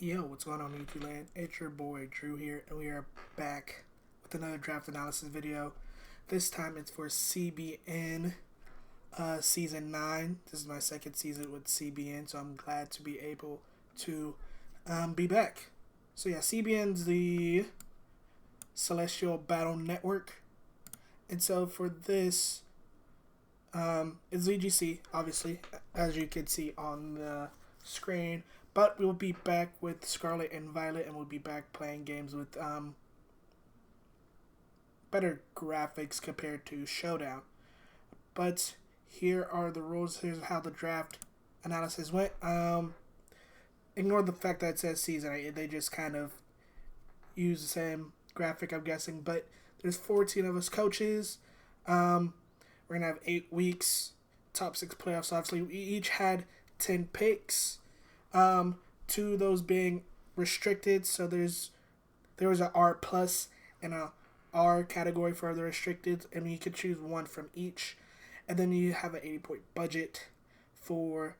Yo, what's going on YouTube land? It's your boy Drew here, and we are back with another draft analysis video. This time it's for CBN Season 9. This is my second season with CBN, so I'm glad to be able to be back. So yeah, CBN's the Celestial Battle Network. And so for this, it's VGC, obviously, as you can see on the screen. But we'll be back with Scarlet and Violet, and we'll be back playing games with better graphics compared to Showdown. But here are the rules. Here's how the draft analysis went. Ignore the fact that it says season. They just kind of use the same graphic, I'm guessing. But there's 14 of us coaches. We're going to have 8 weeks, top 6 playoffs. Obviously, we each had 10 picks. 2 of those being restricted, so there was a R plus and a R category for the restricted, and you could choose one from each, and then you have an 80-point budget for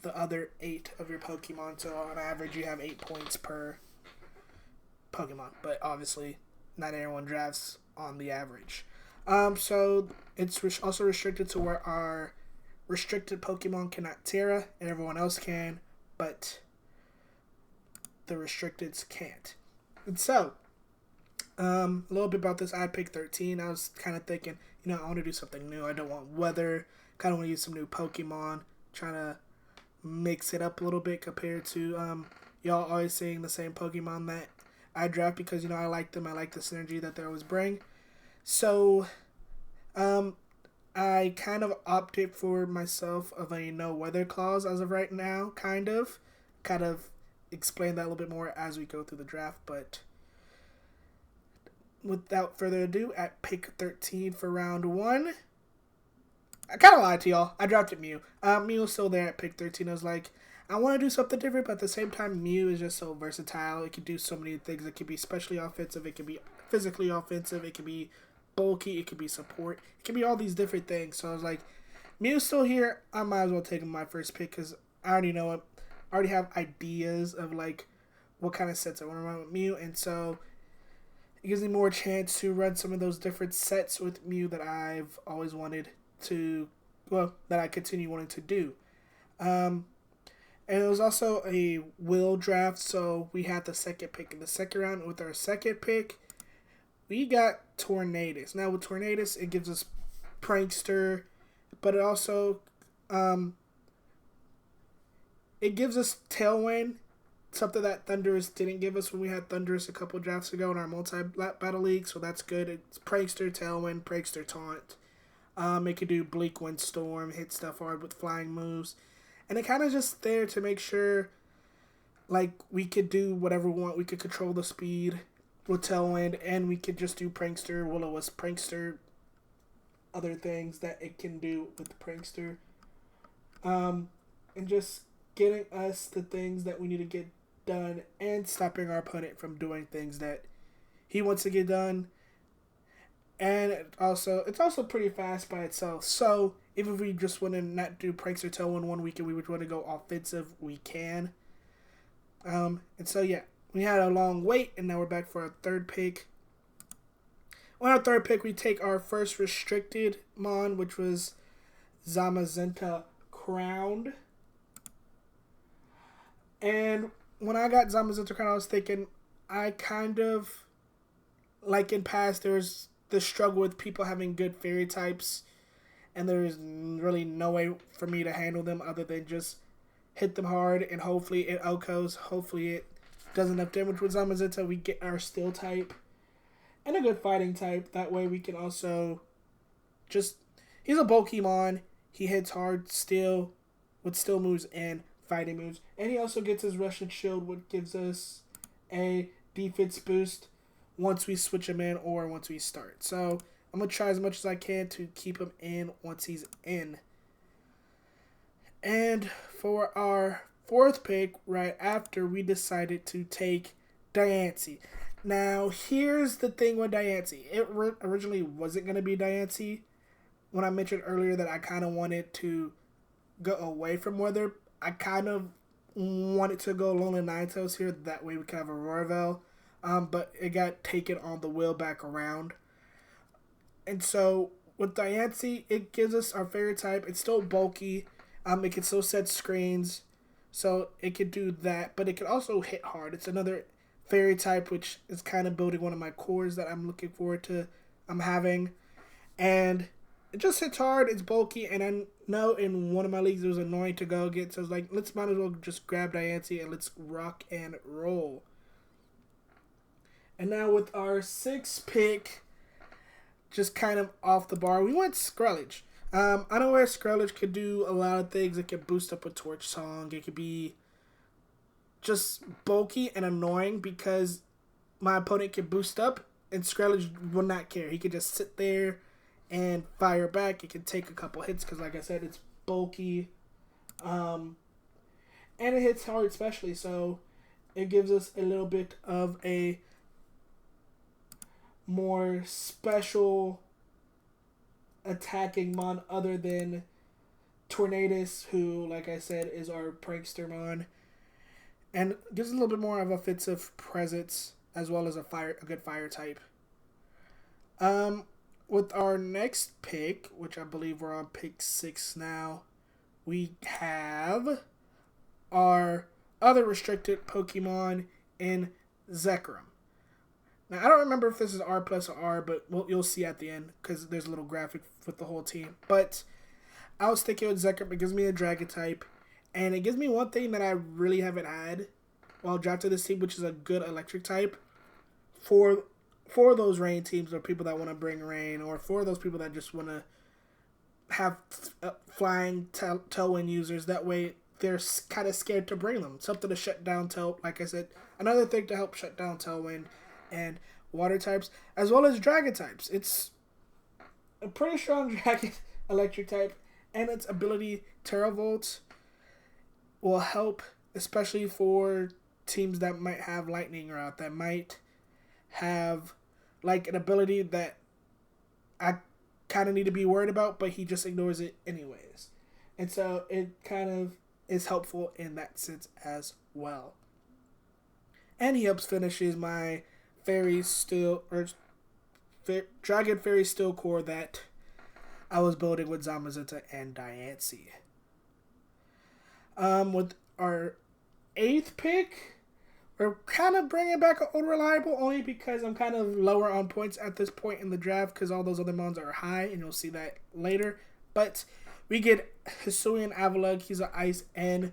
the other 8 of your Pokemon. So on average, you have 8 points per Pokemon, but obviously not everyone drafts on the average. So it's also restricted to where our restricted Pokemon cannot Terra, and everyone else can, but the restricteds can't. And so, a little bit about this. I picked 13. I was kind of thinking, I want to do something new. I don't want weather. Kind of want to use some new Pokemon. Trying to mix it up a little bit compared to y'all always seeing the same Pokemon that I draft because, I like them. I like the synergy that they always bring. So, I kind of opted for myself of a no weather clause as of right now, kind of explain that a little bit more as we go through the draft, but without further ado, at pick 13 for round 1, I kind of lied to y'all. I drafted Mew. Mew was still there at pick 13. I was like, I want to do something different, but at the same time, Mew is just so versatile. It can do so many things. It can be specially offensive. It can be physically offensive. It can be bulky, it could be support, it could be all these different things. So I was like, Mew's still here, I might as well take him my first pick because I already know it. I already have ideas of like what kind of sets I want to run with Mew, and so it gives me more chance to run some of those different sets with Mew that I've always wanted to, that I continue wanting to do. And it was also a will draft, so we had the second pick in the second round. With our second pick, we got Tornadus. Now with Tornadus, it gives us Prankster, but it also it gives us Tailwind, something that Thundurus didn't give us when we had Thundurus a couple drafts ago in our multi-battle league. So that's good. It's Prankster, Tailwind, Prankster, Taunt. It can do Bleak Wind Storm, hit stuff hard with flying moves, and it kind of just there to make sure, like, we could do whatever we want. We could control the speed with Tailwind, and we could just do Prankster, Will-O-Wisp Prankster, other things that it can do with the Prankster, and just getting us the things that we need to get done, and stopping our opponent from doing things that he wants to get done. And it's also pretty fast by itself. So if we just want to not do Prankster Tailwind one week and we would want to go offensive, we can. And so yeah. We had a long wait, and now we're back for our third pick. On our third pick, we take our first restricted Mon, which was Zamazenta Crowned. And when I got Zamazenta Crowned, I was thinking, I kind of, like in past, there's the struggle with people having good fairy types, and there's really no way for me to handle them other than just hit them hard, and hopefully it OHKOs, hopefully it does enough damage with Zamazenta. We get our Steel type and a good fighting type. That way we can also just... He's a bulky Mon. He hits hard Steel with Steel moves and fighting moves. And he also gets his Russian Shield, which gives us a defense boost once we switch him in or once we start. So I'm going to try as much as I can to keep him in once he's in. And for our fourth pick, right after, we decided to take Diancie. Now, here's the thing with Diancie. It originally wasn't going to be Diancie. When I mentioned earlier that I kind of wanted to go away from weather, I kind of wanted to go Lonely Ninetales here. That way we could have a Roarvel. But it got taken on the wheel back around. And so with Diancie, it gives us our fairy type. It's still bulky. It can still set screens. So it could do that. But it can also hit hard. It's another fairy type, which is kind of building one of my cores that I'm looking forward to having. And it just hits hard. It's bulky. And I know in one of my leagues it was annoying to go get. So I was like, let's might as well just grab Diancie and let's rock and roll. And now with our 6th pick, just kind of off the bar, we went Skrellige. I know where Skrellige could do a lot of things. It could boost up a Torch Song. It could be just bulky and annoying because my opponent could boost up and Skrellige will not care. He could just sit there and fire back. It can take a couple hits because, like I said, it's bulky. And it hits hard especially, so it gives us a little bit of a more special attacking mon other than Tornadus, who, like I said, is our prankster mon, and gives a little bit more of offensive presence as well as a good fire type. With our next pick, which I believe we're on pick 6 now, we have our other restricted Pokemon in Zekrom. Now, I don't remember if this is R plus or R, but you'll see at the end because there's a little graphic with the whole team. But I was thinking with Zekrom, it gives me a Dragon type, and it gives me one thing that I really haven't had while drafting this team, which is a good electric type for those rain teams or people that want to bring rain, or for those people that just want to have flying tailwind users. That way, they're kind of scared to bring them. Something to shut down like I said, another thing to help shut down tailwind and water types, as well as dragon types. It's a pretty strong dragon electric type, and its ability Terravolt will help, especially for teams that might have lightning route, that might have like an ability that I kind of need to be worried about, but he just ignores it anyways. And so it kind of is helpful in that sense as well. And he helps finishes my Dragon Fairy Steel core that I was building with Zamazenta and Diancie. With our 8th pick, we're kind of bringing back an old reliable only because I'm kind of lower on points at this point in the draft because all those other mons are high, and you'll see that later. But we get Hisuian Avalugg. He's an ice and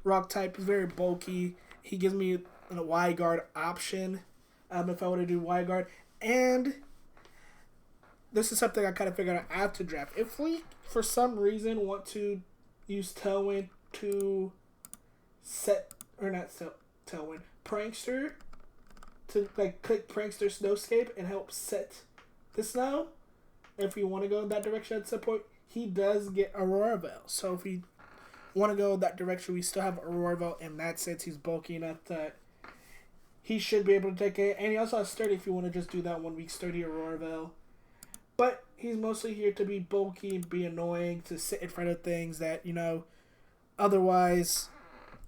rock type. He's very bulky. He gives me a wide guard option if I want to do wide guard. And this is something I kind of figured out after draft. If we, for some reason, want to use Tailwind to set, or not Tailwind, Prankster, to like click Prankster Snowscape and help set the snow, if we want to go in that direction at some point, he does get Auroravel. So if we want to go that direction, we still have Auroravel in that sense. He's bulky enough that he should be able to take it. And he also has Sturdy if you want to just do that 1 week Sturdy Auroravel. But he's mostly here to be bulky and be annoying, to sit in front of things that, otherwise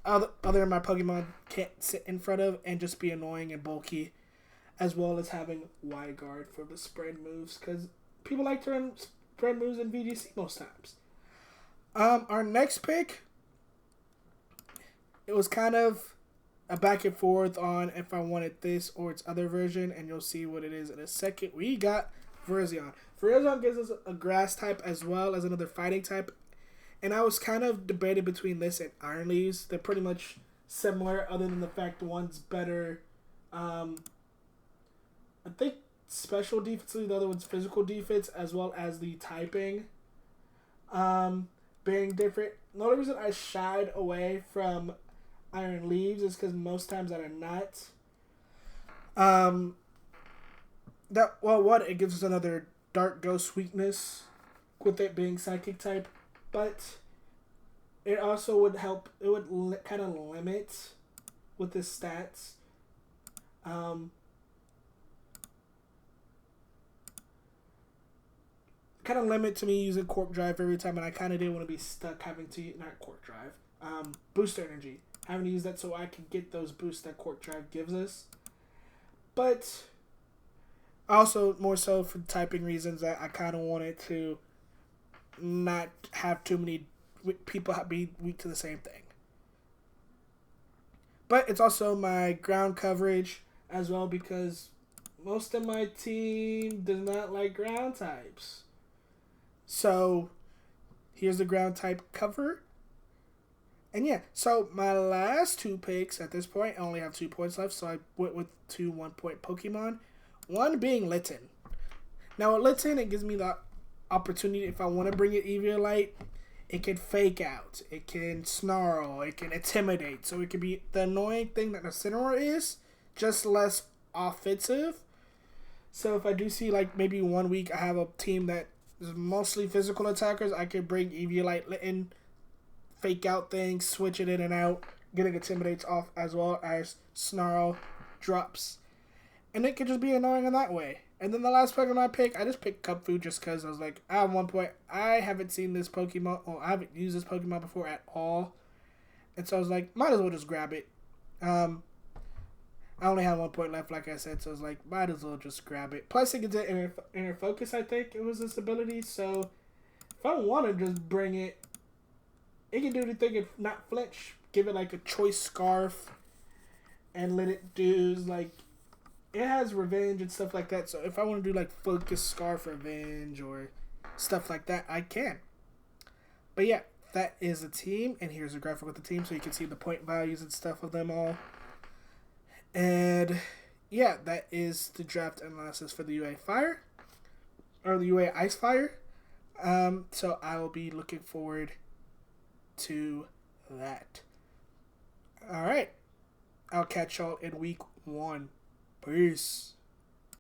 other than my Pokemon can't sit in front of, and just be annoying and bulky, as well as having wide guard for the spread moves, because people like to run spread moves in VGC most times. Our next pick, it was kind of a back and forth on if I wanted this or its other version, and you'll see what it is in a second. We got Virizion. Virizion gives us a grass type as well as another fighting type, and I was kind of debating between this and Iron Leaves. They're pretty much similar, other than the fact one's better, I think, special defensively, the other one's physical defense, as well as the typing being different. The only reason I shied away from Iron Leaves is because most times that are not. It gives us another Dark Ghost weakness with it being Psychic type, but it also would help. It would kind of limit with the stats. Kind of limit to me using Cork Drive every time, and I kind of didn't want to be stuck having to not Cork Drive, booster energy. Having to use that so I can get those boosts that Court Drive gives us. But also, more so for typing reasons, I kind of wanted to not have too many people be weak to the same thing. But it's also my ground coverage as well, because most of my team does not like ground types. So here's the ground type cover. And yeah, so my last 2 picks at this point, I only have 2 points left, so I went with 2 1-point Pokemon. One being Litten. Now with Litten, it gives me the opportunity, if I want to bring it Eviolite, it can fake out, it can snarl, it can intimidate. So it can be the annoying thing that the Incineroar is, just less offensive. So if I do see like maybe 1 week I have a team that is mostly physical attackers, I can bring Eviolite Litten, fake out things, switch it in and out, getting intimidates off as well as snarl drops. And it could just be annoying in that way. And then the last Pokemon I picked, I just picked Cubfu just because I was like, at one point, I haven't seen this Pokemon, or I haven't used this Pokemon before at all. And so I was like, might as well just grab it. I only had 1 point left, like I said, so I was like, might as well just grab it. Plus, it gets inner focus, I think it was this ability. So if I want to just bring it, it can do the thing and not flinch. Give it like a choice scarf and let it do like, it has revenge and stuff like that. So if I want to do like focus scarf revenge or stuff like that, I can. But yeah, that is the team. And here's a graphic with the team so you can see the point values and stuff of them all. And yeah, that is the draft analysis for the UA Fire. Or the UA Ice Fire. So I will be looking forward to that. Alright. I'll catch y'all in week 1. Peace.